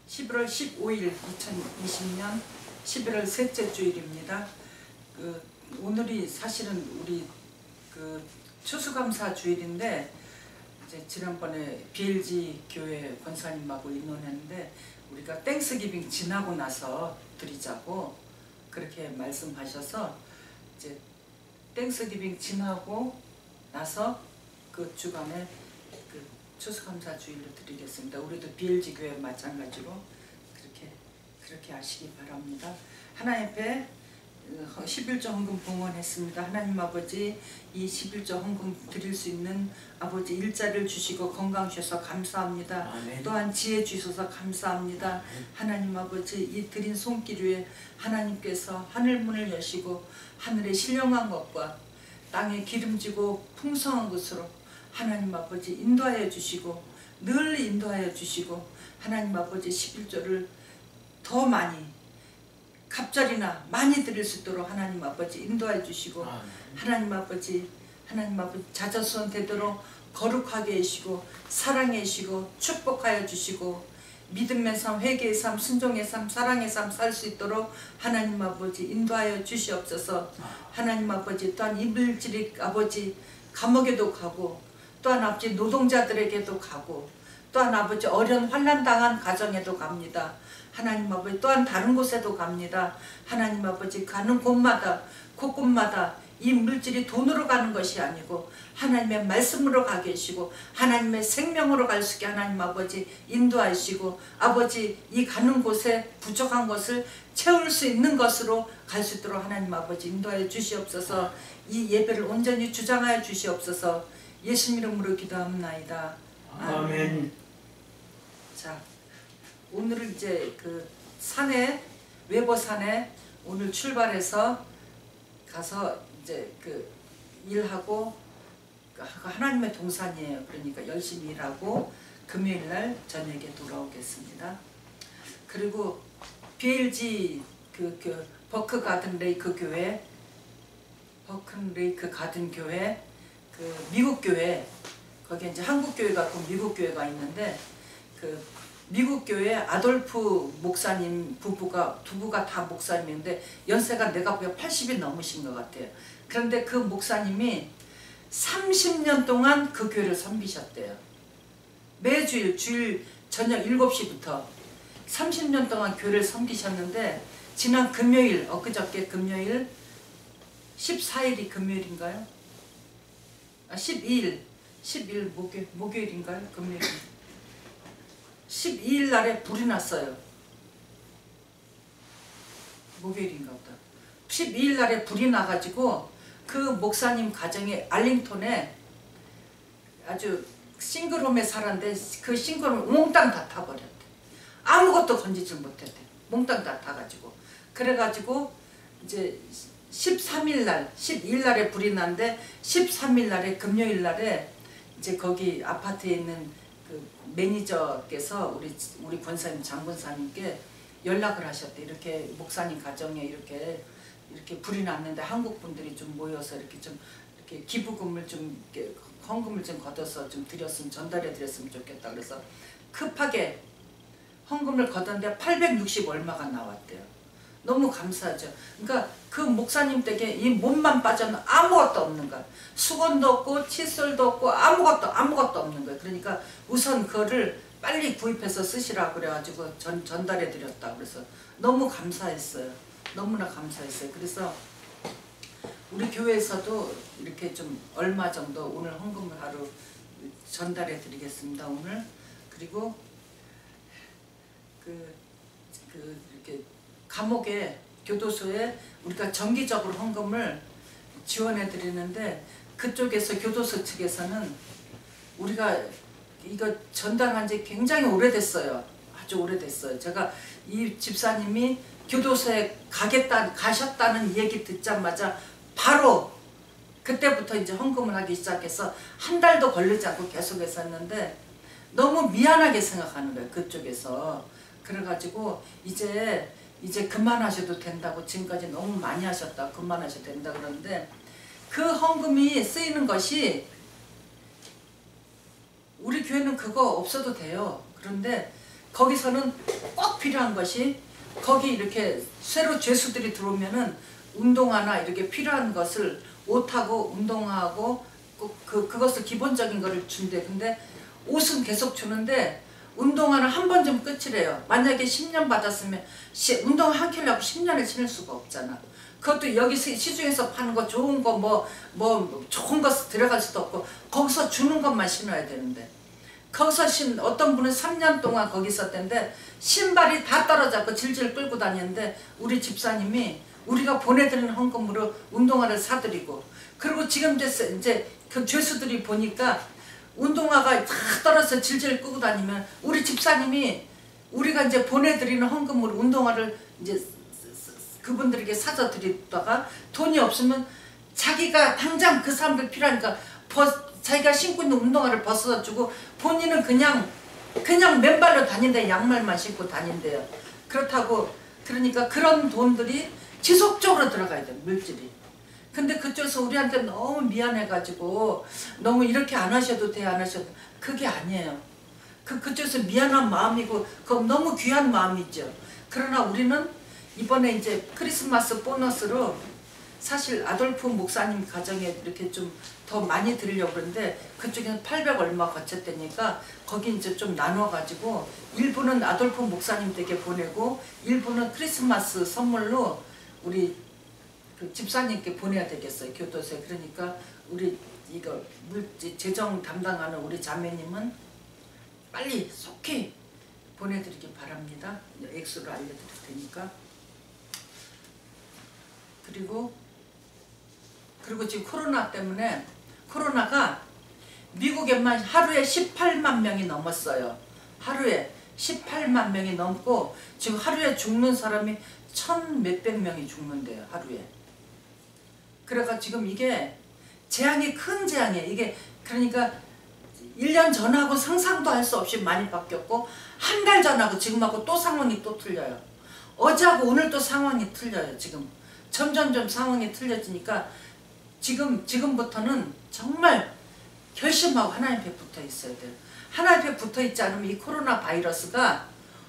11월 15일 2020년 11월 셋째 주일입니다. 오늘이 사실은 우리 추수감사 주일인데, 이제 지난번에 BLG 교회 권사님하고 의논했는데 우리가 땡스기빙 지나고 나서 드리자고 그렇게 말씀하셔서, 이제 땡스기빙 지나고 나서 그 주간에 추수감사 주일로 드리겠습니다. 우리도 BLG 교회 마찬가지로 그렇게 하시기 바랍니다. 하나님 앞에 11조 헌금 봉헌했습니다. 하나님 아버지, 이 11조 헌금 드릴 수 있는 아버지 일자리를 주시고 건강 주셔서 감사합니다. 아멘. 또한 지혜 주셔서 감사합니다. 하나님 아버지, 이 드린 손길 위에 하나님께서 하늘문을 여시고 하늘에 신령한 것과 땅에 기름지고 풍성한 것으로 하나님 아버지 인도하여 주시고 늘 인도하여 주시고, 하나님 아버지 11조를 더 많이 갑절이나 많이 드릴 수 있도록 하나님 아버지 인도해 주시고, 하나님 아버지 자저수원 되도록 거룩하게 해주시고 사랑해 주시고 축복하여 주시고, 믿음의 삶, 회개의 삶, 순종의 삶, 사랑의 삶 살 수 있도록 하나님 아버지 인도하여 주시옵소서. 하나님 아버지, 또한 이물질이 아버지 감옥에도 가고, 또한 아버지 노동자들에게도 가고, 또한 아버지 어려운 환난당한 가정에도 갑니다. 하나님 아버지, 또한 다른 곳에도 갑니다. 하나님 아버지, 가는 곳마다 곳곳마다 이 물질이 돈으로 가는 것이 아니고 하나님의 말씀으로 가게 하시고 하나님의 생명으로 갈 수 있게 하나님 아버지 인도하시고, 아버지 이 가는 곳에 부족한 것을 채울 수 있는 것으로 갈 수 있도록 하나님 아버지 인도하여 주시옵소서. 이 예배를 온전히 주장하여 주시옵소서. 예수님 이름으로 기도합나이다. 아멘. 자, 오늘은 이제 산에, 외버산에 오늘 출발해서 가서 이제 일하고, 하나님의 동산이에요. 그러니까 열심히 일하고 금요일날 저녁에 돌아오겠습니다. 그리고 BLG 버크 가든 레이크 교회, 미국 교회, 거기에 이제 한국 교회가 있고 미국 교회가 있는데, 미국 교회 아돌프 목사님 부부가 다 목사님인데 연세가 내가 보기에 80이 넘으신 것 같아요. 그런데 그 목사님이 30년 동안 그 교회를 섬기셨대요. 매주일 주일 저녁 7시부터 30년 동안 교회를 섬기셨는데, 지난 금요일, 엊그저께 금요일 14일이 금요일인가요? 12일 목요일인가요? 금요일 12일 날에 불이 났어요. 목요일인가 보다. 12일 날에 불이 나가지고 그 목사님 가정이 알링턴에 아주 싱글홈에 살았는데 그 싱글홈을 몽땅 다 타버렸대. 아무것도 건지질 못했대. 몽땅 다 타가지고. 그래가지고 이제 13일 날, 12일 날에 불이 났는데 13일 날에 금요일 날에 이제 거기 아파트에 있는 매니저께서 우리 권사님, 장권사님께 연락을 하셨대. 이렇게 목사님 가정에 이렇게 불이 났는데 한국 분들이 좀 모여서 이렇게 기부금을 헌금을 좀 걷어서 좀 전달해 드렸으면 좋겠다. 그래서 급하게 헌금을 걷었는데 860 얼마가 나왔대요. 너무 감사하죠. 그러니까 그 목사님 댁에 이 몸만 빠져는 아무것도 없는 거야. 수건도 없고 칫솔도 없고 아무것도 없는 거예요. 그러니까 우선 그거를 빨리 구입해서 쓰시라고 그래가지고 전달해 드렸다. 그래서 너무 감사했어요. 너무나 감사했어요. 그래서 우리 교회에서도 이렇게 좀 얼마 정도 오늘 헌금을 하루 전달해 드리겠습니다. 오늘. 그리고 이렇게 감옥에, 교도소에 우리가 정기적으로 헌금을 지원해 드리는데, 그쪽에서 교도소 측에서는 우리가 이거 전달한 지 굉장히 오래됐어요. 아주 오래됐어요. 제가 이 집사님이 교도소에 가셨다는 얘기 듣자마자 바로 그때부터 이제 헌금을 하기 시작해서 한 달도 걸리지 않고 계속 했었는데, 너무 미안하게 생각하는 거예요. 그쪽에서. 그래가지고 이제 그만하셔도 된다고, 지금까지 너무 많이 하셨다, 그만하셔도 된다 그러는데, 그 헌금이 쓰이는 것이 우리 교회는 그거 없어도 돼요. 그런데 거기서는 꼭 필요한 것이 거기 이렇게 새로 죄수들이 들어오면은 운동화나 이렇게 필요한 것을 옷하고 운동화하고 그것을 기본적인 거를 준대. 근데 옷은 계속 주는데 운동화는 한 번 좀 끝이래요. 만약에 10년 받았으면 운동화 한 켤레하고 10년을 신을 수가 없잖아. 그것도 여기 시중에서 파는 거 좋은 거 뭐 좋은 거 들어갈 수도 없고 거기서 주는 것만 신어야 되는데 거기서 어떤 분은 3년 동안 거기 있었는데 신발이 다 떨어졌고 질질 끌고 다녔는데 우리 집사님이 우리가 보내드리는 헌금으로 운동화를 사드리고 그리고 지금 이제 그 죄수들이 보니까 운동화가 다 떨어져서 질질 끌고 다니면 우리 집사님이 우리가 이제 보내드리는 헌금으로 운동화를 이제 그분들에게 사서 드리다가 돈이 없으면 자기가 당장 그 사람들 필요하니까 자기가 신고 있는 운동화를 벗어서 주고 본인은 그냥 맨발로 다닌대. 양말만 신고 다닌대요. 그렇다고 그러니까 그런 돈들이 지속적으로 들어가야 돼. 물질이. 근데 그쪽에서 우리한테 너무 미안해가지고 너무 이렇게 안 하셔도 돼 안 하셔도 그게 아니에요. 그쪽에서 미안한 마음이고 그건 너무 귀한 마음이죠. 그러나 우리는 이번에 이제 크리스마스 보너스로 사실 아돌프 목사님 가정에 이렇게 좀 더 많이 드리려고 그러는데 그쪽에는 800 얼마 거쳤다니까 거기 이제 좀 나눠가지고 일부는 아돌프 목사님 댁에 보내고 일부는 크리스마스 선물로 우리 그 집사님께 보내야 되겠어요. 교도소에. 그러니까 우리 이거 재정 담당하는 우리 자매님은 빨리 속히 보내드리기 바랍니다. 액수를 알려드릴 테니까. 그리고 지금 코로나 때문에 코로나가 미국에만 하루에 18만 명이 넘었어요. 하루에 18만 명이 넘고 지금 하루에 죽는 사람이 1000 몇백 명이 죽는데요. 하루에. 그래가 지금 이게 재앙이 큰 재앙이에요. 이게 그러니까 1년 전하고 상상도 할 수 없이 많이 바뀌었고 한 달 전하고 지금하고 또 상황이 또 틀려요. 어제하고 오늘 또 상황이 틀려요. 지금 점점점 상황이 틀려지니까 지금부터는 정말 결심하고 하나님 앞에 붙어 있어야 돼요. 하나님 앞에 붙어 있지 않으면 이 코로나 바이러스가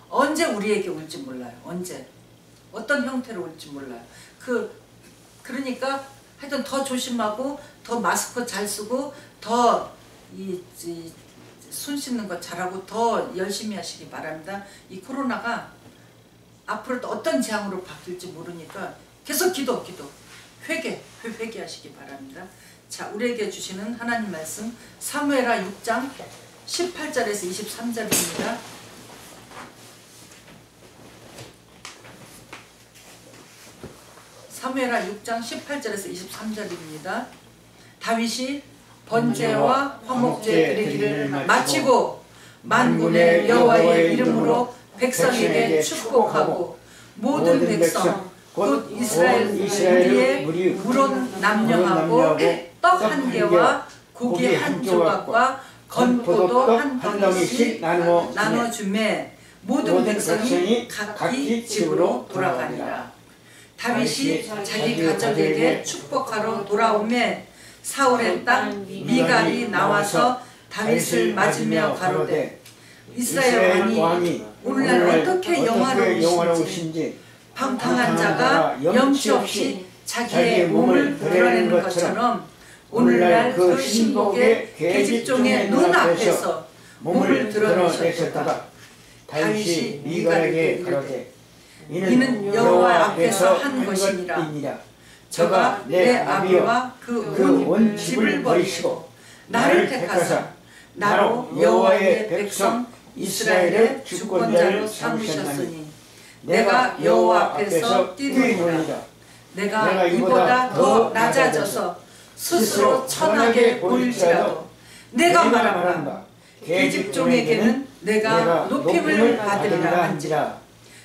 언제 우리에게 올지 몰라요. 언제 어떤 형태로 올지 몰라요. 그러니까 하여튼 더 조심하고 더 마스크 잘 쓰고 더 손 씻는 거 잘하고 더 열심히 하시기 바랍니다. 이 코로나가 앞으로 또 어떤 재앙으로 바뀔지 모르니까 계속 기도 회개하시기 바랍니다. 자, 우리에게 주시는 하나님 말씀 사무엘하 6장 18절에서 23절입니다. 사무엘하 6장 18절에서 23절입니다. 다윗이 번제와 화목제 드리기를 마치고 만군의 여호와의 이름으로 백성에게 축복하고 모든 백성 곧 이스라엘 무리의 물은 남녀하고 떡 한 개와 고기 한 조각과 건포도 한 덩이씩 나눠주매 모든 백성이 각기 집으로 돌아가니라. 다윗이 자기 가족에게 축복하러 돌아오매 사울의 딸 미갈이 나와서 다윗을 맞으며 가로되 이스라엘 왕이 오늘날 어떻게 영화로우신지 방탕한 자가 염치 없이 자기의 몸을 드러내는 것처럼 오늘날 그 신복의 계집종의 눈앞에서 몸을 드러내셨다. 다윗이 미갈에게 가로되 이는 여호와 앞에서 한 것이니라. 저가 내 아비와 그 온 집을 버리시고 나를 택하사 나로 여호와의 백성 이스라엘의 주권자를 삼으셨으니 내가 여호와 앞에서 뛰노니라. 내가 이보다 더 낮아져서 스스로 천하게 보일지라도 내가 말한 바 계집종에게는 내가 높임을 받으리라 한지라.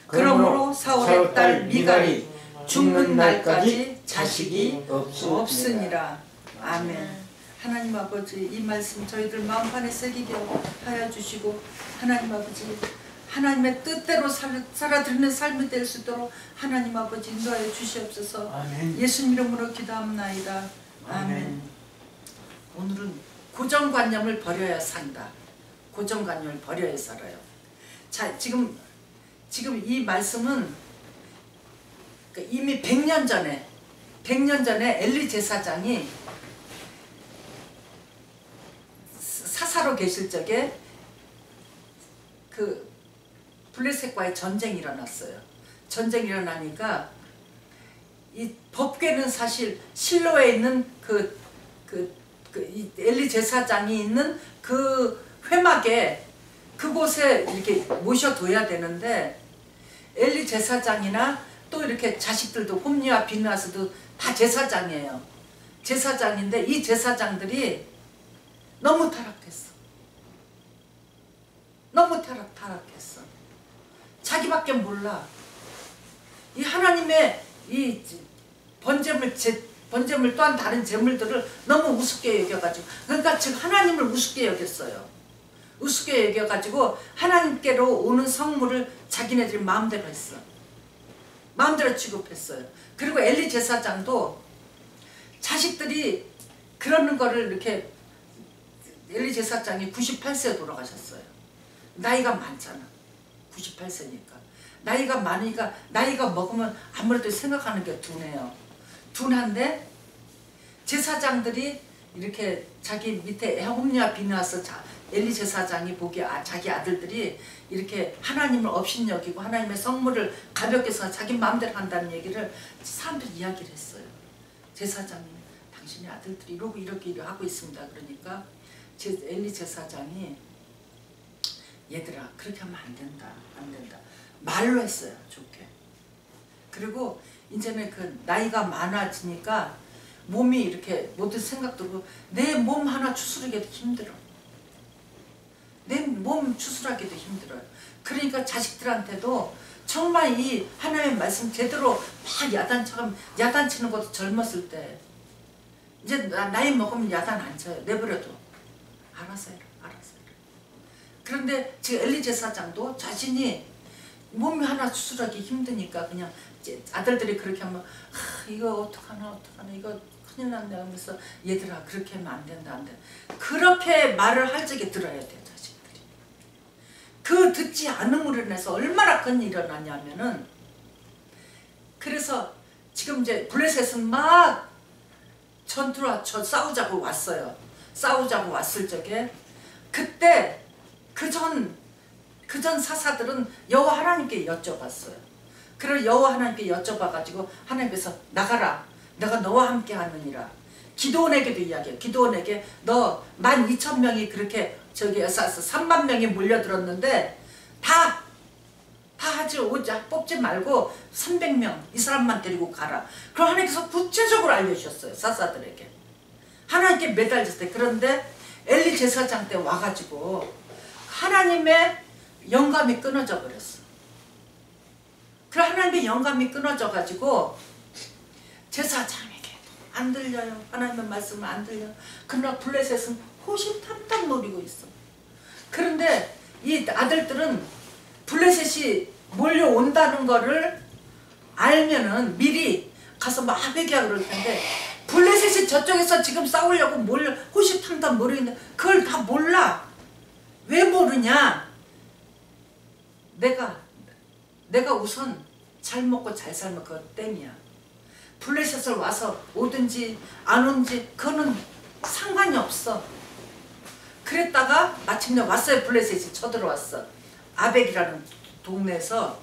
그러므로 사울의 딸 미갈이 죽는 날까지 자식이 없으니라. 아멘. 하나님 아버지, 이 말씀 저희들 마음판에 새기게 하여 주시고 하나님 아버지, 하나님의 뜻대로 살아드리는 삶이 될 수 있도록 하나님 아버지 인도하여 주시옵소서. 아멘. 예수님 이름으로 기도합나이다. 아멘. 오늘은 고정관념을 버려야 산다. 고정관념을 버려야 살아요. 자, 지금 이 말씀은 이미 100년 전에 엘리 제사장이 사사로 계실 적에 그 블레셋과의 전쟁이 일어났어요. 전쟁이 일어나니까 이 법궤는 사실 실로에 있는 이 엘리 제사장이 있는 그 회막에 그곳에 이렇게 모셔둬야 되는데, 엘리 제사장이나 또 이렇게 자식들도 홈리와 비느하스도 다 제사장이에요. 제사장인데 이 제사장들이 너무 타락했어. 너무 타락했어. 자기밖에 몰라. 이 하나님의 이 번제물 또한 다른 제물들을 너무 우습게 여겨가지고, 그러니까 즉 하나님을 우습게 여겼어요. 우습게 여겨가지고 하나님께로 오는 성물을 자기네들이 마음대로 했어. 마음대로 취급했어요. 그리고 엘리 제사장도 자식들이 그러는 거를 이렇게, 엘리 제사장이 98세에 돌아가셨어요. 나이가 많잖아. 98세니까. 나이가 많으니까 나이가 먹으면 아무래도 생각하는 게 둔해요. 둔한데 제사장들이 이렇게 자기 밑에 홈리와 비느하스 엘리 제사장이 보기에 자기 아들들이 이렇게 하나님을 업신여기고 하나님의 성물을 가볍게 해서 자기 마음대로 한다는 얘기를 사람들이 이야기를 했어요. 제사장님, 당신의 아들들이 이러고 이렇게 하고 있습니다. 그러니까 엘리 제사장이 얘들아, 그렇게 하면 안 된다. 말로 했어요. 좋게. 그리고 이제는 그 나이가 많아지니까 몸이 이렇게 모든 생각도, 내 몸 하나 추스르기도 힘들어. 내 몸 추스르기도 힘들어요. 그러니까 자식들한테도 정말 이 하나님의 말씀 제대로 막 야단치는 것도 젊었을 때, 이제 나이 먹으면 야단 안 쳐요. 내버려둬. 알아서 해라. 그런데 지금 엘리 제사장도 자신이 몸이 하나 추스르기 힘드니까 그냥 아들들이 그렇게 하면 이거 어떡하나 이거 큰일 났네 하면서, 얘들아 그렇게 하면 안 된다. 그렇게 말을 할 적에 들어야 돼. 자식들이 그 듣지 않음으로 인해서 얼마나 큰 일이 일어나냐면은, 그래서 지금 이제 블레셋은 막 전투로 싸우자고 왔어요. 싸우자고 왔을 적에, 그때 그전 사사들은 여호와 하나님께 여쭤봤어요. 그걸 여호와 하나님께 여쭤봐가지고 하나님께서 나가라. 내가 너와 함께 하느니라. 기드온에게도 이야기해요. 기드온에게 너 12,000명이 그렇게 3만 명이 몰려들었는데 다 하지 오자 뽑지 말고 300명 이 사람만 데리고 가라. 그럼 하나님께서 구체적으로 알려주셨어요. 사사들에게. 하나님께 매달렸을 때. 그런데 엘리 제사장 때 와가지고 하나님의 영감이 끊어져 버렸어. 그래 하나님의 영감이 끊어져 가지고 제사장에게 안 들려요. 하나님의 말씀은 안 들려요. 그러나 블레셋은 호시탐탐 노리고 있어. 그런데 이 아들들은 블레셋이 몰려온다는 거를 알면은 미리 가서 막 회개하고 그럴 텐데, 블레셋이 저쪽에서 지금 싸우려고 호시탐탐 모르겠는데 그걸 다 몰라. 왜 모르냐? 내가 우선 잘 먹고 잘 살면 그건 땡이야. 블레셋을 와서 오든지 안 오든지 그거는 상관이 없어. 그랬다가 마침내 왔어요. 블레셋이 쳐들어왔어. 아벡이라는 동네에서,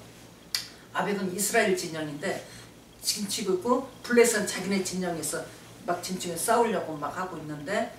아벡은 이스라엘 진영인데 진치고 있고, 블레셋은 자기네 진영에서 막 진영에 싸우려고 막 하고 있는데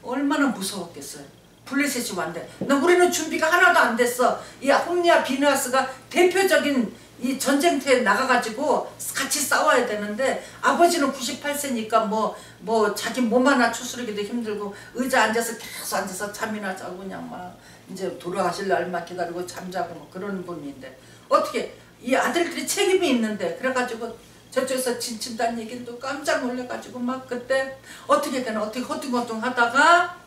얼마나 무서웠겠어요. 블레셋이 왔는데 우리는 준비가 하나도 안 됐어. 이 홈리와 비느하스가 대표적인 이 전쟁터에 나가가지고 같이 싸워야 되는데, 아버지는 98세니까 뭐 자기 몸 하나 추스르기도 힘들고 의자 앉아서 계속 앉아서 잠이나 자고 그냥 막 이제 돌아가실 날만 기다리고 잠자고 뭐 그런 분인데, 어떻게 이 아들들이 책임이 있는데, 그래가지고 저쪽에서 진친다는 얘기를 또 깜짝 놀래가지고 막 그때 어떻게 되나 어떻게 허둥허둥 하다가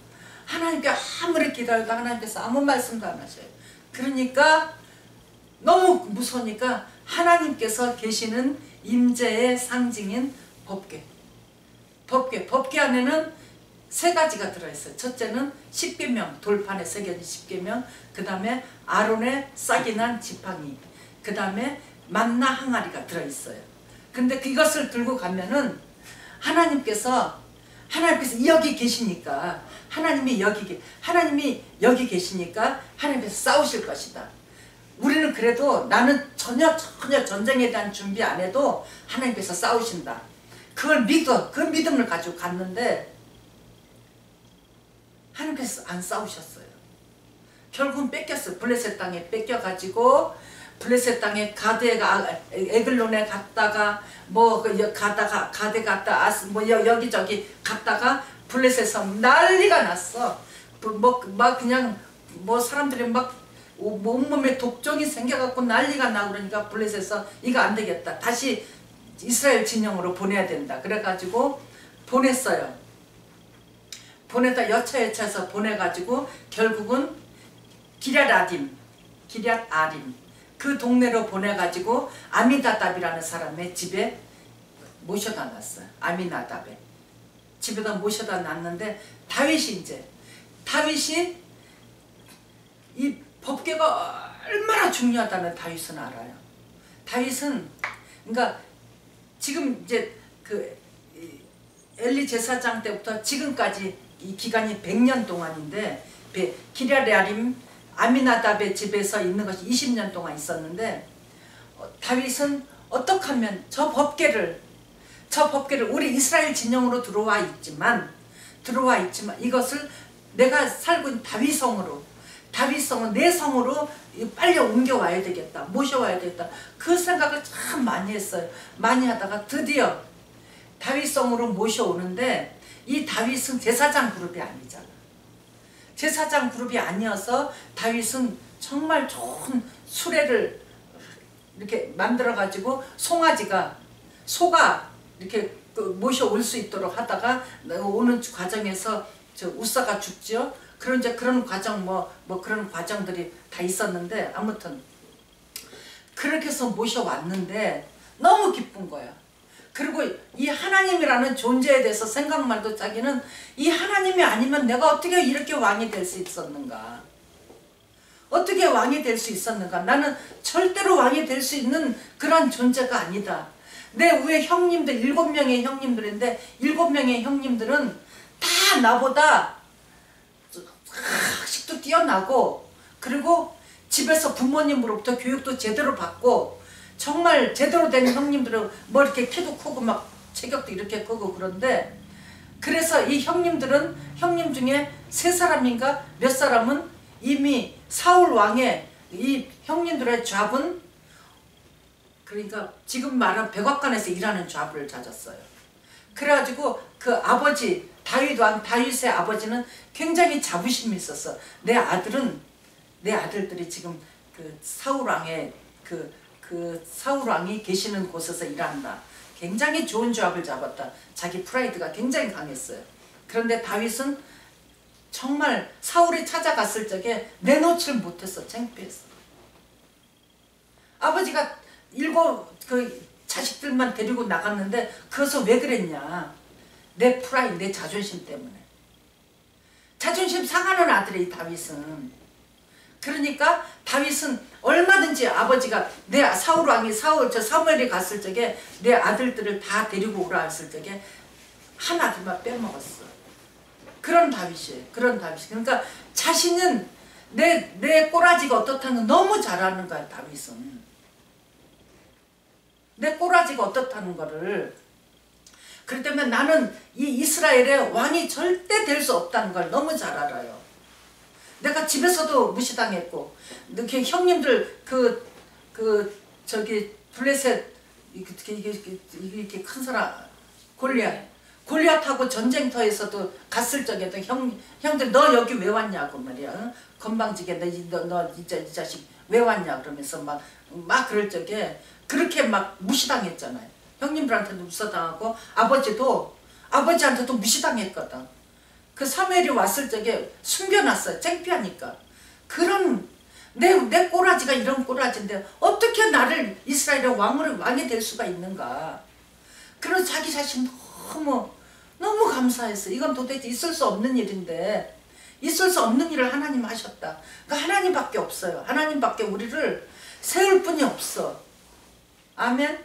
하나님께 아무리 기다려도 하나님께서 아무 말씀도 안 하셔요. 그러니까 너무 무서우니까 하나님께서 계시는 임재의 상징인 법궤 안에는 세 가지가 들어있어요. 첫째는 십계명, 돌판에 새겨진 십계명, 그 다음에 아론의 싹이 난 지팡이, 그 다음에 만나 항아리가 들어있어요. 근데 이것을 들고 가면은 하나님께서 여기 계시니까, 하나님이 여기 계시니까 하나님께서 싸우실 것이다. 우리는 그래도 나는 전혀 전쟁에 대한 준비 안 해도 하나님께서 싸우신다. 그걸 믿어. 그 믿음을 가지고 갔는데 하나님께서 안 싸우셨어요. 결국은 뺏겼어요. 블레셋 땅에 뺏겨가지고 블레셋 땅에 에글론에 갔다가 가데 갔다 여기저기 갔다가 블레셋에서 난리가 났어. 그냥 사람들이 온몸에 독종이 생겨갖고 난리가 나고 그러니까 블레셋에서 이거 안 되겠다. 다시 이스라엘 진영으로 보내야 된다. 그래가지고 보냈어요. 보내다 여차여차해서 보내가지고 결국은 기럇 아림 그 동네로 보내가지고 아미나답이라는 사람의 집에 모셔다 놨어요. 아미나답의 집에다 모셔다 놨는데 다윗이 이 법궤가 얼마나 중요하다는 다윗은 알아요. 다윗은 그러니까 지금 이제 그 엘리 제사장 때부터 지금까지 이 기간이 100년 동안인데 기럇 아미나답의 집에서 있는 것이 20년 동안 있었는데 다윗은 어떻게 하면 저 법궤를 우리 이스라엘 진영으로 들어와 있지만 이것을 내가 살고 있는 다윗성은 내 성으로 빨리 옮겨와야 되겠다. 모셔와야 되겠다. 그 생각을 참 많이 했어요. 많이 하다가 드디어 다윗성으로 모셔오는데 이 다윗은 제사장 그룹이 아니잖아. 제사장 그룹이 아니어서 다윗은 정말 좋은 수레를 이렇게 만들어 가지고 소가 이렇게 모셔올 수 있도록 하다가 오는 과정에서 우사가 죽죠. 그런 과정 그런 과정들이 다 있었는데 아무튼 그렇게 해서 모셔왔는데 너무 기쁜 거야. 그리고 이 하나님이라는 존재에 대해서 생각만 해도 자기는 이 하나님이 아니면 내가 어떻게 이렇게 왕이 될 수 있었는가? 어떻게 왕이 될 수 있었는가? 나는 절대로 왕이 될 수 있는 그런 존재가 아니다. 내 위에 형님들 7명의 형님들인데 7명의 형님들은 다 나보다 학식도 뛰어나고 그리고 집에서 부모님으로부터 교육도 제대로 받고 정말 제대로 된 형님들은 이렇게 키도 크고 막 체격도 이렇게 크고 그런데 그래서 이 형님 중에 3사람인가 몇 사람은 이미 사울 왕의 이 형님들의 좌분 그러니까 지금 말하는 백악관에서 일하는 좌부를 찾았어요. 그래가지고 그 아버지 다윗의 아버지는 굉장히 자부심이 있었어. 내 아들들이 지금 그 사울 왕의 사울 왕이 계시는 곳에서 일한다. 굉장히 좋은 조합을 잡았다. 자기 프라이드가 굉장히 강했어요. 그런데 다윗은 정말 사울이 찾아갔을 적에 내놓지를 못했어. 창피했어. 아버지가 7 자식들만 데리고 나갔는데 그것을 왜 그랬냐. 내 프라이드, 내 자존심 때문에. 자존심 상하는 아들이 다윗은. 그러니까 다윗은 얼마든지 아버지가 사무엘이 갔을 적에 내 아들들을 다 데리고 오라 했을 적에 한 아들만 빼먹었어. 그런 다윗이에요. 그러니까 자신은 내 꼬라지가 어떻다는 걸 너무 잘 아는 거야. 다윗은. 내 꼬라지가 어떻다는 거를. 그렇기 때문에 나는 이 이스라엘의 왕이 절대 될 수 없다는 걸 너무 잘 알아요. 내가 집에서도 무시당했고 이렇게 형님들 블레셋 이게 큰 사람 골리앗하고 전쟁터에서도 갔을 적에도 형들 너 여기 왜 왔냐고 말이야. 건방지게 너 이 자식 왜 왔냐 그러면서 막 그럴 적에 그렇게 막 무시당했잖아요. 형님들한테도 무시당하고 아버지한테도 무시당했거든. 그 사무엘이 왔을 적에 숨겨놨어요. 창피하니까. 그런 내 꼬라지가 이런 꼬라지인데 어떻게 나를 이스라엘의 왕이 될 수가 있는가. 그런 자기 자신 너무 감사했어. 이건 도대체 있을 수 없는 일인데 있을 수 없는 일을 하나님 하셨다. 그러니까 하나님밖에 없어요. 하나님밖에 우리를 세울 분이 없어. 아멘.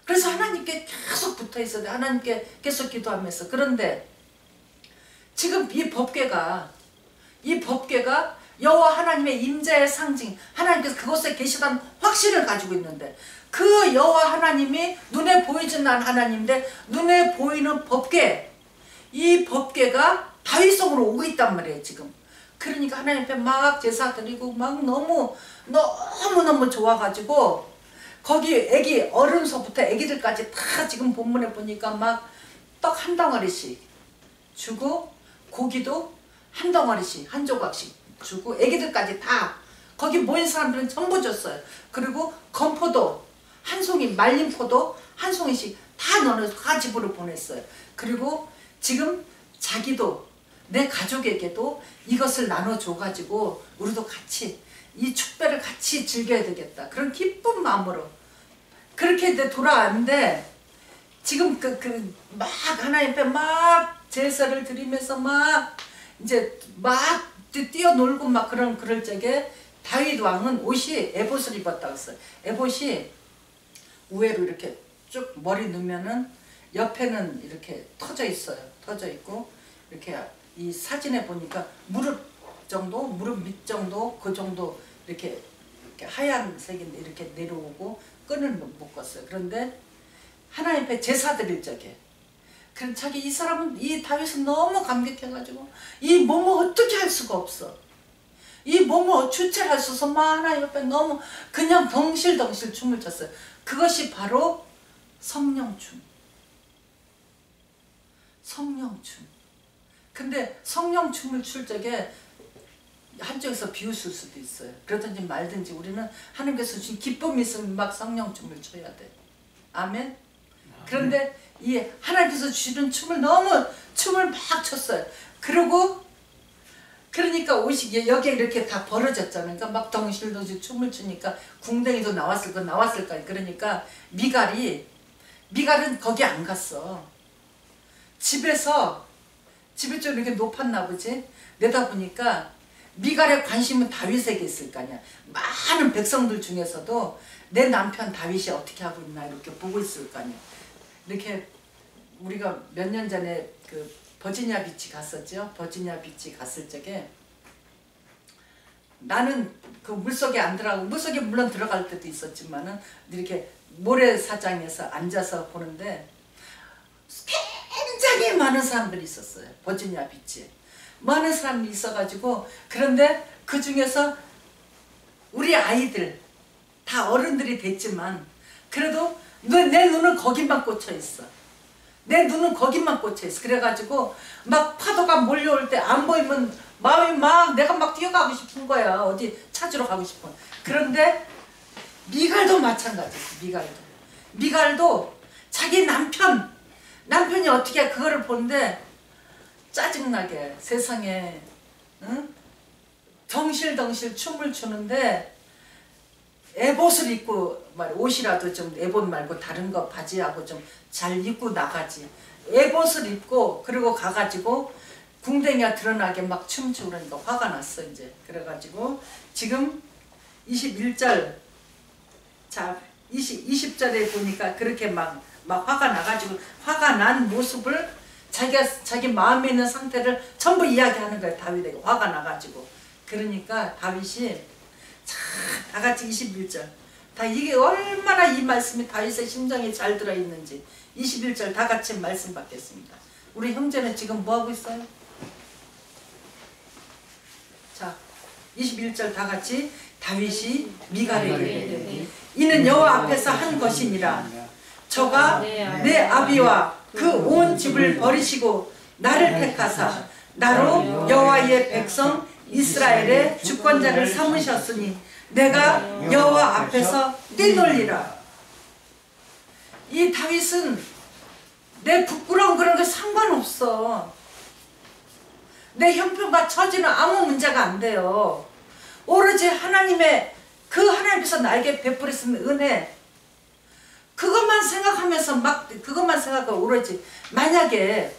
그래서 하나님께 계속 붙어 있어야 돼. 하나님께 계속 기도하면서. 그런데 지금 이 법궤가 여호와 하나님의 임재의 상징, 하나님께서 그곳에 계시다는 확신을 가지고 있는데, 그 여호와 하나님이 눈에 보이지는 않는 하나님인데 눈에 보이는 법궤, 이 법궤가 다윗성으로 오고 있단 말이에요 지금. 그러니까 하나님 앞에 막 제사 드리고 막 너무너무 좋아가지고, 거기 애기 어른서부터 애기들까지 다 지금 본문에 보니까 막 떡 한 덩어리씩 주고, 고기도 한 덩어리씩 한 조각씩 주고, 애기들까지 다 거기 모인 사람들은 전부 줬어요. 그리고 건포도 한 송이, 말린 포도 한 송이씩 다 넣어서 다 집으로 보냈어요. 그리고 지금 자기도, 내 가족에게도 이것을 나눠줘가지고 우리도 같이 이 축배를 같이 즐겨야 되겠다, 그런 기쁜 마음으로 그렇게 이제 돌아왔는데, 지금 막 하나님 앞에 막 제사를 드리면서 막 이제 막 뛰어놀고 막 그럴 적에 다윗 왕은 옷이 에봇을 입었다고 했어요. 에봇이 우회로 이렇게 쭉 머리 넣으면은 옆에는 이렇게 터져 있어요. 터져 있고, 이렇게 이 사진에 보니까 무릎 정도, 무릎 밑 정도, 그 정도 이렇게 하얀색인데 이렇게 내려오고 끈을 묶었어요. 그런데 하나님 앞에 제사 드릴 적에, 그럼 이 사람은, 이 다윗은 너무 감격해가지고 이 몸을 어떻게 할 수가 없어. 이 몸을 주체할 수 없어서 막 하나님 앞에 너무 그냥 덩실덩실 춤을 췄어요. 그것이 바로 성령춤. 성령춤. 근데 성령춤을 출 적에 한쪽에서 비웃을 수도 있어요. 그러든지 말든지 우리는 하나님께서 주신 기쁨이 있으면 막 성령춤을 춰야 돼. 아멘. 그런데 이 하나님께서 주시는 춤을 막 췄어요. 그러니까 옷이 여기에 이렇게 다 벌어졌잖아요. 그러니까 막 덩실덩실 춤을 추니까 궁뎅이도 나왔을 거예요. 그러니까 미갈은 거기 안 갔어. 집이 좀 이렇게 높았나 보지. 내다보니까 미갈의 관심은 다윗에게 있을 거 아니야. 많은 백성들 중에서도 내 남편 다윗이 어떻게 하고 있나 이렇게 보고 있을 거 아니야. 이렇게 우리가 몇 년 전에 그 버지니아 비치 갔었죠. 버지니아 비치 갔을 적에 나는 그 물속에 안 들어가고, 물속에 물론 들어갈 때도 있었지만은 이렇게 모래사장에서 앉아서 보는데 굉장히 많은 사람들이 있었어요. 버지니아 비치에 많은 사람이 있어가지고, 그런데 그 중에서 우리 아이들 다 어른들이 됐지만 그래도 내 눈은 거기만 꽂혀 있어. 내 눈은 거기만 꽂혀 있어. 그래가지고 막 파도가 몰려올 때 안 보이면 마음이 막 내가 막 뛰어가고 싶은 거야. 어디 찾으러 가고 싶어. 그런데 미갈도 마찬가지야. 미갈도 자기 남편이 어떻게 그거를 보는데 짜증나게 세상에, 응? 덩실덩실 춤을 추는데 에봇을 입고 옷이라도 좀 에봇 말고 다른 거 바지하고 좀 잘 입고 나가지. 에봇을 입고 그리고 가가지고 궁뎅이가 드러나게 막 춤추고 그러니까 화가 났어 이제. 그래가지고 지금 21절, 자 20절에 보니까 그렇게 막 화가 나가지고, 화가 난 모습을 자기 마음에 있는 상태를 전부 이야기하는 거예요. 다윗에게 화가 나가지고. 그러니까 다윗이 다 같이 21절, 다 이게 얼마나 이 말씀이 다윗의 심정에 잘 들어있는지 21절 다 같이 말씀 받겠습니다. 우리 형제는 지금 뭐하고 있어요? 자 21절 다 같이. 다윗이 미갈에게 이르되 이는 여호와 앞에서 한 것이니라. 저가 내 아비와 그 온 집을 버리시고 나를 택하사 나로 여호와의 백성 이스라엘의 주권자를 삼으셨으니 내가 여호와 앞에서 뛰놀리라. 이 다윗은 내 부끄러운 그런 거 상관없어. 내 형편과 처지는 아무 문제가 안 돼요. 오로지 하나님의 하나님께서 나에게 베풀으신 은혜, 그것만 생각하면서 그것만 생각하고 오로지, 만약에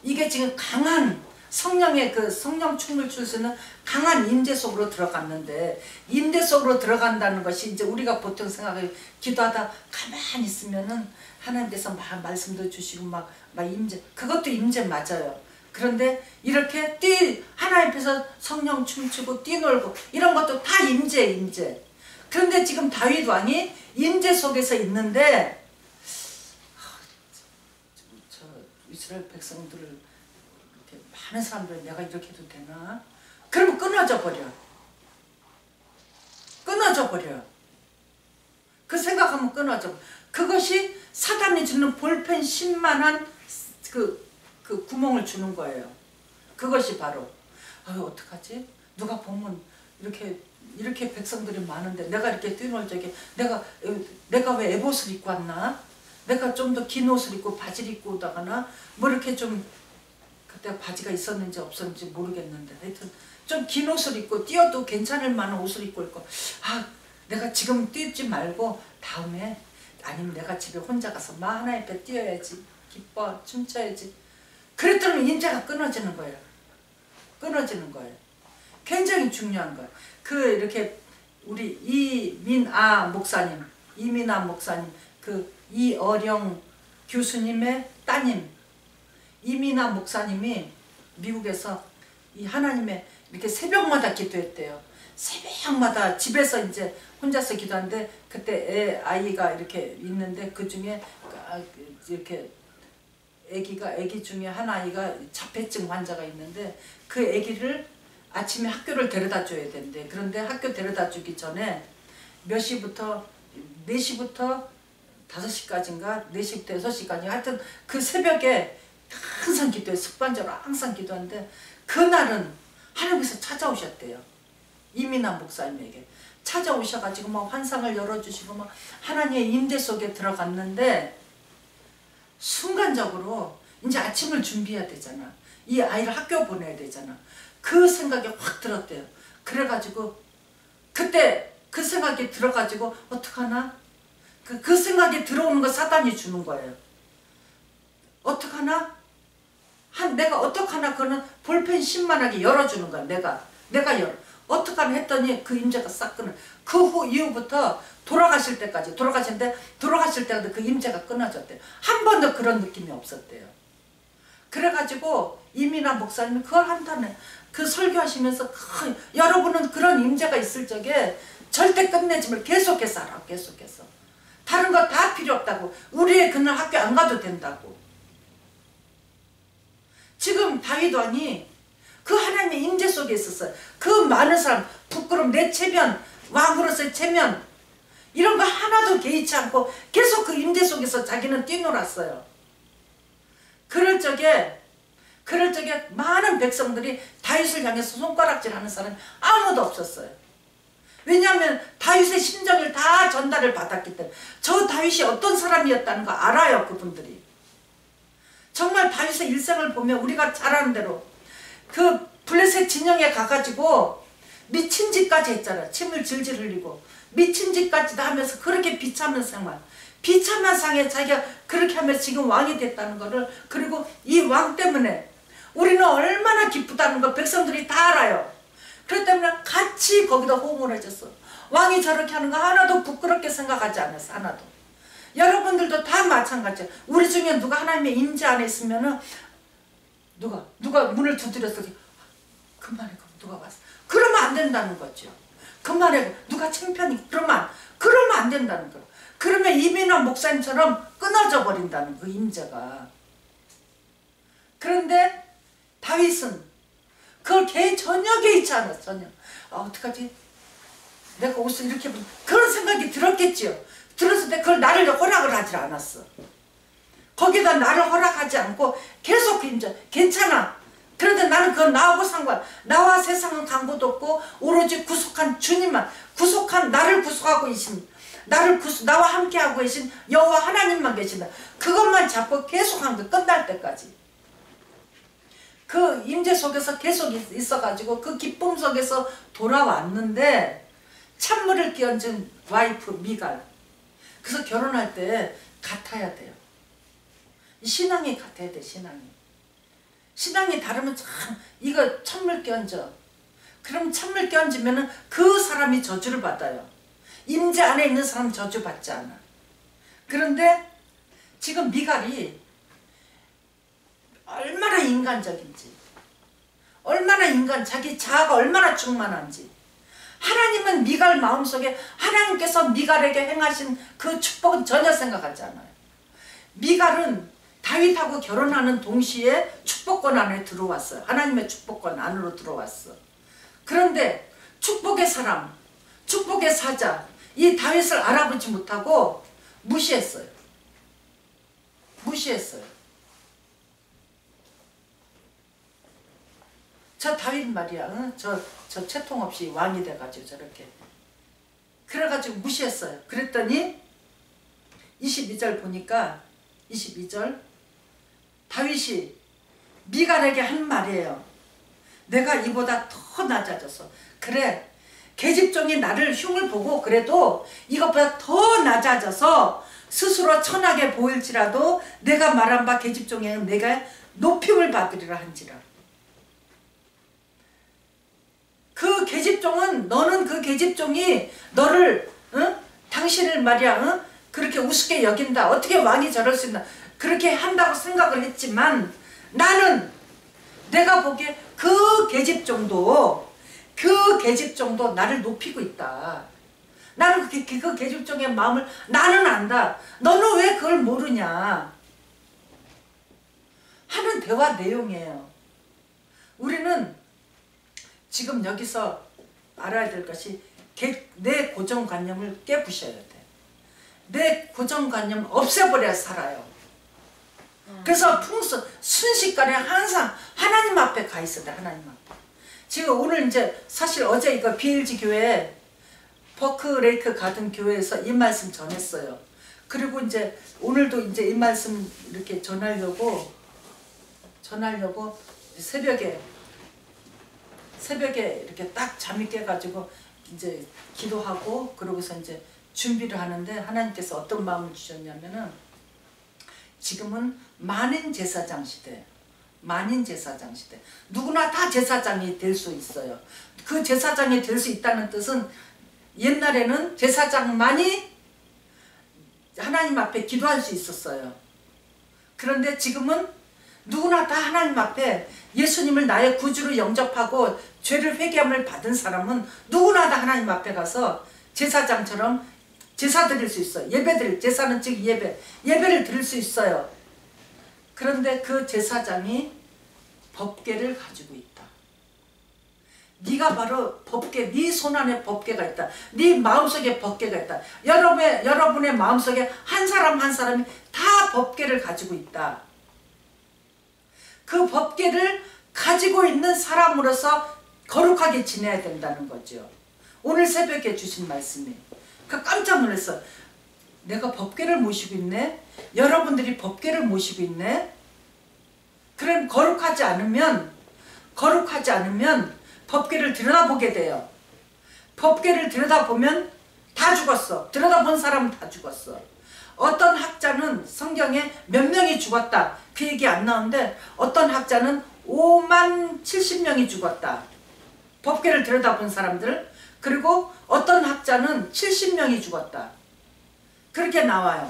이게 지금 강한 성령의 그 성령 춤을 출 수 있는 강한 임재 속으로 들어갔는데, 임재 속으로 들어간다는 것이 이제 우리가 보통 생각해 기도하다 가만히 있으면은 하나님께서 막 말씀도 주시고 막 임재, 그것도 임재 맞아요. 그런데 이렇게 하나님 앞에서 성령 춤추고 뛰놀고 이런 것도 다 임재. 그런데 지금 다윗 왕이 임재 속에서 있는데, 저 이스라엘 백성들을 이렇게 많은 사람들 내가 이렇게 해도 되나? 그러면 끊어져 버려. 그 생각하면 끊어져. 그것이 사단이 주는 볼펜 10만한 그 구멍을 주는 거예요. 그것이 바로 어떡하지? 누가 보면 이렇게 백성들이 많은데 내가 이렇게 뛰놀 적에 내가 왜 에봇을 입고 왔나? 내가 좀 더 긴 옷을 입고 바지를 입고 오다가나 뭐 이렇게 좀, 그때 바지가 있었는지 없었는지 모르겠는데 하여튼 좀 긴 옷을 입고 뛰어도 괜찮을 만한 옷을 입고 있고, 내가 지금 뛰지 말고 다음에, 아니면 내가 집에 혼자 가서 하나님 앞에 뛰어야지, 기뻐 춤춰야지. 그랬더니 임재가 끊어지는 거예요. 굉장히 중요한 거예요. 이렇게 우리 이민아 목사님, 그 이어령 교수님의 따님 이민아 목사님이 미국에서 이 하나님의 이렇게 새벽마다 기도했대요. 새벽마다 집에서 이제 혼자서 기도하는데, 그때 아이가 이렇게 있는데 그 중에 이렇게 애기 중에 한 아이가 자폐증 환자가 있는데, 그 애기를 아침에 학교를 데려다 줘야 된대. 그런데 학교 데려다 주기 전에 몇 시부터 4시부터 5시까지인가 4시부터 6시까지 하여튼 그 새벽에 항상 기도해. 습관적으로 항상 기도하는데, 그날은 하나님께서 찾아오셨대요. 이민아 목사님에게 찾아오셔가지고 막 환상을 열어주시고 막 하나님의 임재 속에 들어갔는데, 순간적으로 이제 아침을 준비해야 되잖아. 이 아이를 학교 보내야 되잖아. 그 생각이 확 들었대요. 그래가지고 그때 그 생각이 들어가지고 어떡하나? 그 생각이 들어오는 거 사단이 주는 거예요. 어떡하나? 내가 어떡하나? 그거는 볼펜 10만하게 열어주는 거야. 내가 열어. 어떡하나 했더니 그 임재가 싹 끊어. 그 이후부터 돌아가실 때까지 그 임재가 끊어졌대요. 한 번도 그런 느낌이 없었대요. 그래가지고 이민아 목사님이 그걸 한다네. 그 설교하시면서 여러분은 그런 임재가 있을 적에 절대 끝내지 말고 계속해서 하라. 계속해서. 다른 거 다 필요 없다고. 우리의 그날 학교 안 가도 된다고. 지금 다윗 왕이 그 하나님의 임재 속에 있었어요. 그 많은 사람, 부끄럼, 내 체면, 왕으로서의 체면, 이런 거 하나도 개의치 않고 계속 그 임재 속에서 자기는 뛰놀았어요. 그럴 적에 많은 백성들이 다윗을 향해서 손가락질하는 사람이 아무도 없었어요. 왜냐하면 다윗의 심정을 다 전달을 받았기 때문에. 저 다윗이 어떤 사람이었다는 거 알아요. 그분들이. 정말 다윗의 일생을 보면 우리가 잘 아는 대로 그 블레셋 진영에 가가지고 미친 짓까지 했잖아요. 침을 질질 흘리고 미친 짓까지도 하면서 그렇게 비참한 생활, 비참한 상에 자기가 그렇게 하면서 지금 왕이 됐다는 거를, 그리고 이 왕 때문에 우리는 얼마나 기쁘다는 걸 백성들이 다 알아요. 그렇기 때문에 같이 거기다 호응을 해줬어. 왕이 저렇게 하는 거 하나도 부끄럽게 생각하지 않았어. 하나도. 여러분들도 다 마찬가지야. 우리 중에 누가 하나님의 임재 안에 있으면은 누가 문을 두드려서 그만해, 누가 왔어. 그러면 안 된다는 거죠. 그만해, 누가 창피하니 그러면 안 된다는 거. 그러면 이민아 목사님처럼 끊어져 버린다는 그 임재가. 그런데 다윗은 그걸 전혀 개의치 않았어. 전혀. 어떡하지? 내가 옷을 이렇게 입은 그런 생각이 들었겠지요. 들었을 때 그걸 나를 허락을 하지 않았어. 거기다 나를 허락하지 않고 계속 임재. 괜찮아. 그런데 나는 그건 나하고 나와 세상은 강도도 없고 오로지 구속한 주님만, 나를 구속하고 계신, 나와 함께하고 계신 여호와 하나님만 계신다. 그것만 잡고 계속한 거 끝날 때까지. 그 임재 속에서 계속 있어가지고 그 기쁨 속에서 돌아왔는데, 찬물을 끼얹은 와이프 미갈. 그래서 결혼할 때 같아야 돼요. 신앙이 같아야 돼. 신앙이. 신앙이 다르면 참 이거 찬물 끼얹어. 그럼 찬물 끼얹으면 그 사람이 저주를 받아요. 임재 안에 있는 사람 저주 받지 않아. 그런데 지금 미갈이 얼마나 인간적인지, 얼마나 자기 자아가 얼마나 충만한지, 하나님은 미갈 마음속에 하나님께서 미갈에게 행하신 그 축복은 전혀 생각하지 않아요. 미갈은 다윗하고 결혼하는 동시에 축복권 안에 들어왔어요. 하나님의 축복권 안으로 들어왔어. 그런데 축복의 사람, 축복의 사자, 이 다윗을 알아보지 못하고 무시했어요. 저 다윗 말이야, 저 채통 없이 왕이 돼가지고 저렇게. 그래가지고 무시했어요. 그랬더니 22절 보니까 22절 다윗이 미갈에게 한 말이에요. 내가 이보다 더 낮아져서, 그래 계집종이 나를 흉을 보고 그래도 이것보다 더 낮아져서 스스로 천하게 보일지라도 내가 말한 바 계집종에 내가 높임을 받으리라 한지라. 그 계집종은, 너는 그 계집종이 너를 당신을 말이야 그렇게 우습게 여긴다, 어떻게 왕이 저럴 수 있나, 그렇게 한다고 생각을 했지만 나는 내가 보기에 그 계집종도 나를 높이고 있다. 나는 그 계집종의 마음을 나는 안다. 너는 왜 그걸 모르냐 하는 대화 내용이에요. 우리는 지금 여기서 알아야 될 것이 내 고정관념을 깨부셔야 돼. 내 고정관념 없애버려야 살아요. 그래서 순식간에 항상 하나님 앞에 가 있어야 돼. 하나님 앞에. 지금 오늘 이제 사실 어제 이거 BLG 교회 버크레이크 가든 교회에서 이 말씀 전했어요. 그리고 이제 오늘도 이제 이 말씀 이렇게 전하려고 새벽에 이렇게 딱 잠이 깨가지고 이제 기도하고 그러고서 이제 준비를 하는데 하나님께서 어떤 마음을 주셨냐면은 지금은 만인 제사장 시대. 누구나 다 제사장이 될 수 있어요. 그 제사장이 될 수 있다는 뜻은 옛날에는 제사장만이 하나님 앞에 기도할 수 있었어요. 그런데 지금은 누구나 다 하나님 앞에 예수님을 나의 구주로 영접하고 죄를 회개함을 받은 사람은 누구나 다 하나님 앞에 가서 제사장처럼 제사 드릴 수 있어요. 제사는 즉 예배를 드릴 수 있어요. 그런데 그 제사장이 법궤를 가지고 있다. 네가 바로 법궤, 네 손안에 법궤가 있다. 네 마음속에 법궤가 있다. 여러분의 마음속에 한 사람 한 사람이 다 법궤를 가지고 있다. 그 법궤를 가지고 있는 사람으로서 거룩하게 지내야 된다는 거죠. 오늘 새벽에 주신 말씀이. 깜짝 놀랐어. 내가 법궤를 모시고 있네. 여러분들이 법궤를 모시고 있네. 그럼 거룩하지 않으면 법궤를 들여다보게 돼요. 법궤를 들여다보면 다 죽었어. 들여다본 사람은 다 죽었어. 어떤 학자는 성경에 몇 명이 죽었다 그 얘기 안 나오는데 어떤 학자는 5만 70명이 죽었다. 법궤를 들여다본 사람들. 그리고 어떤 학자는 70명이 죽었다. 그렇게 나와요.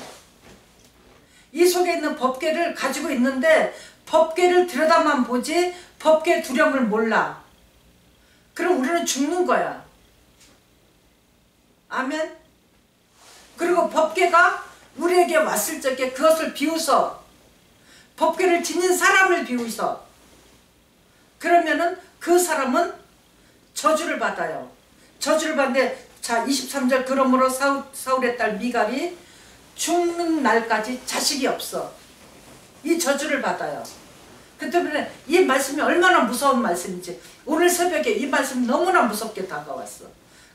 이 속에 있는 법궤를 가지고 있는데 법궤를 들여다만 보지 법궤 두려움을 몰라. 그럼 우리는 죽는 거야. 아멘. 그리고 법궤가 우리에게 왔을 적에 그것을 비웃어. 법궤를 지닌 사람을 비웃어. 그러면은 그 사람은 저주를 받아요. 저주를 받는데 자 23절 그러므로 사울의 딸 미갈이 죽는 날까지 자식이 없어. 이 저주를 받아요. 그 때문에 이 말씀이 얼마나 무서운 말씀인지 오늘 새벽에 이 말씀이 너무나 무섭게 다가왔어.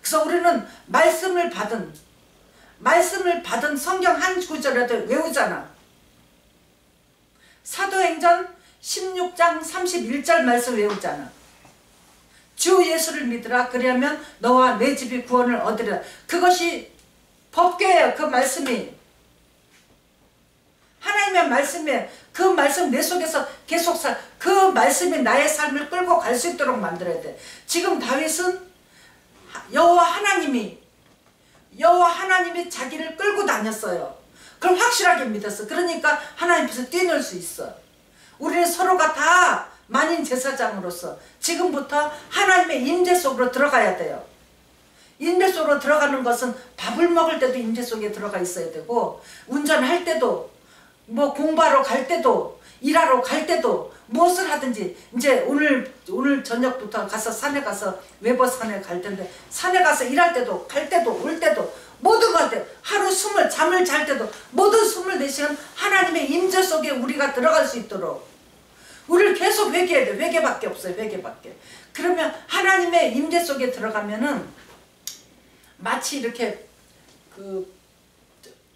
그래서 우리는 말씀을 받은 성경 한 구절에도 외우잖아. 사도행전 16장 31절 말씀 외우잖아. 주 예수를 믿으라 그리하면 너와 내 집이 구원을 얻으리라. 그것이 법궤예요. 그 말씀이 하나님의 말씀에 그 말씀 내 속에서 계속 그 말씀이 나의 삶을 끌고 갈 수 있도록 만들어야 돼. 지금 다윗은 여호와 하나님이 자기를 끌고 다녔어요. 그걸 확실하게 믿었어. 그러니까 하나님 앞에서 뛰놀 수 있어. 우리는 서로가 다 만인 제사장으로서 지금부터 하나님의 임재 속으로 들어가야 돼요. 임재 속으로 들어가는 것은 밥을 먹을 때도 임재 속에 들어가 있어야 되고, 운전할 때도, 뭐 공부하러 갈 때도, 일하러 갈 때도, 무엇을 하든지, 이제 오늘 저녁부터 가서 산에 가서 외버산에 갈 텐데, 산에 가서 일할 때도, 갈 때도, 올 때도, 모든 것 때, 하루 잠을 잘 때도, 모든 24시간 하나님의 임재 속에 우리가 들어갈 수 있도록 우리를 계속 회개해야 돼. 회개밖에 없어요. 회개밖에. 그러면 하나님의 임재 속에 들어가면은 마치 이렇게 그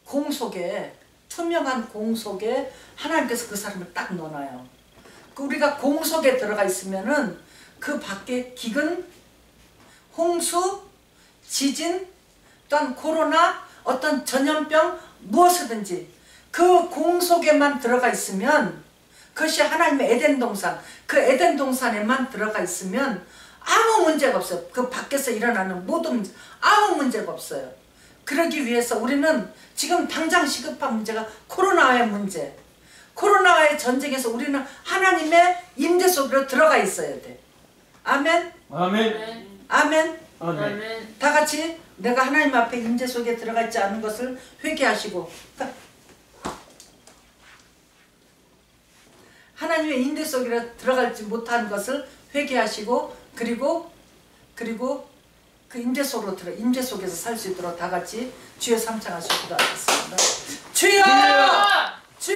공 속에, 투명한 공 속에 하나님께서 그 사람을 딱 넣어놔요. 우리가 공 속에 들어가 있으면은 그 밖에 기근, 홍수, 지진, 또한 코로나, 어떤 전염병, 무엇이든지 그 공 속에만 들어가 있으면, 그것이 하나님의 에덴 동산, 그 에덴 동산에만 들어가 있으면 아무 문제가 없어요. 그 밖에서 일어나는 모든 문제, 아무 문제가 없어요. 그러기 위해서 우리는 지금 당장 시급한 문제가 코로나의 문제, 코로나와의 전쟁에서 우리는 하나님의 임재 속으로 들어가 있어야 돼. 아멘. 아멘. 아멘. 아멘. 다 같이 내가 하나님 앞에 임재 속에 들어가 있지 않은 것을 회개하시고, 하나님의 임재 속에 들어가지 못한 것을 회개하시고, 그리고 그 임재 속으로 임재 속에서 살 수 있도록 다 같이 주여 삼창하시고 기도하겠습니다. 주여!